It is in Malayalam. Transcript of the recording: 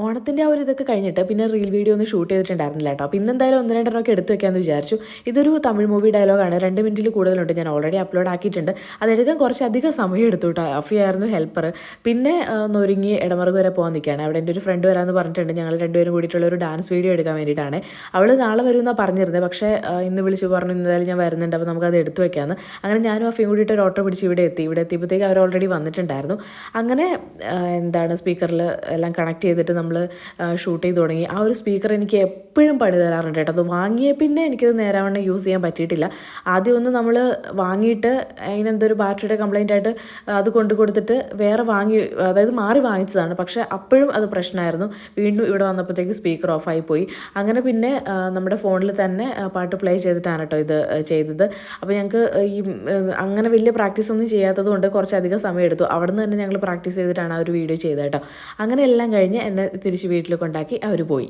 ഓണത്തിൻ്റെ ആ ഒരു ഇതൊക്കെ കഴിഞ്ഞിട്ട് പിന്നെ റീൽ വീഡിയോ ഒന്നും ഷൂട്ട് ചെയ്തിട്ടുണ്ടായിരുന്നില്ല കേട്ടോ. അപ്പോൾ ഇന്നെന്തായാലും ഒന്ന് രണ്ടെണ്ണമൊക്കെ എടുത്ത് വെക്കാമെന്ന് വിചാരിച്ചു. ഇതൊരു തമിഴ് മൂവി ഡയലോഗാണ്, 2 മിനിറ്റിൽ കൂടുതലുണ്ട്. ഞാൻ ഓൾറെഡി അപ്ലോഡ് ആക്കിയിട്ടുണ്ട്. അതെടുക്കാൻ കുറച്ചധികം സമയം എടുത്തു കേട്ടോ. അഫിയായിരുന്നു ഹെൽപ്പർ. പിന്നെ ഒന്ന് ഒരുങ്ങി ഇടമറുക് വരെ പോകാൻ നിൽക്കുകയാണ്. അവിടെ എൻ്റെ ഒരു ഫ്രണ്ട് വരാമെന്ന് പറഞ്ഞിട്ടുണ്ട്. ഞങ്ങൾ രണ്ടുപേരും കൂടിയിട്ടുള്ള ഒരു ഡാൻസ് വീഡിയോ എടുക്കാൻ വേണ്ടിയിട്ടാണ്. അവൾ നാളെ വരുമെന്നാണ് പറഞ്ഞിരുന്നത്. പക്ഷേ ഇന്ന് വിളിച്ച് പറഞ്ഞു എന്തായാലും ഞാൻ വരുന്നുണ്ട്, അപ്പോൾ നമുക്കത് എടുത്ത് വെക്കാമെന്ന്. അങ്ങനെ ഞാനും അഫിയും കൂടിയിട്ട് ഒരു ഓട്ടോ പിടിച്ച് ഇവിടെ എത്തിയപ്പോഴത്തേക്ക് അവർ ഓൾറെഡി വന്നിട്ടുണ്ടായിരുന്നു. അങ്ങനെ സ്പീക്കറിൽ എല്ലാം കണക്ട് ചെയ്തിട്ട് നമ്മൾ ഷൂട്ട് ചെയ്ത് തുടങ്ങി. ആ ഒരു സ്പീക്കർ എനിക്ക് എപ്പോഴും പണി തരാറുണ്ട് കേട്ടോ. അത് വാങ്ങിയ പിന്നെ എനിക്കത് നേരാവണ്ണം യൂസ് ചെയ്യാൻ പറ്റിയിട്ടില്ല. ആദ്യം ഒന്ന് നമ്മൾ വാങ്ങിയിട്ട് അതിനെന്തൊരു ബാറ്ററിയുടെ കംപ്ലൈൻ്റ് ആയിട്ട് അത് കൊടുത്തിട്ട് വേറെ അതായത് മാറി വാങ്ങിച്ചതാണ്. പക്ഷേ അപ്പോഴും അത് പ്രശ്നമായിരുന്നു. വീണ്ടും ഇവിടെ വന്നപ്പോഴത്തേക്ക് സ്പീക്കർ ഓഫായി പോയി. അങ്ങനെ പിന്നെ നമ്മുടെ ഫോണിൽ തന്നെ പാട്ട് പ്ലേ ചെയ്തിട്ടാണ് കേട്ടോ ഇത് ചെയ്തത്. അപ്പോൾ ഞങ്ങൾക്ക് അങ്ങനെ വലിയ പ്രാക്ടീസ് ഒന്നും ചെയ്യാത്തത് കൊണ്ട് കുറച്ചധികം സമയം എടുത്തു. അവിടെ നിന്ന് തന്നെ ഞങ്ങൾ പ്രാക്ടീസ് ചെയ്തിട്ടാണ് ആ ഒരു വീഡിയോ ചെയ്തത് കേട്ടോ. അങ്ങനെ എല്ലാം കഴിഞ്ഞ് എന്നെ തിരിച്ച് വീട്ടിൽ കൊണ്ടാക്കി അവർ പോയി.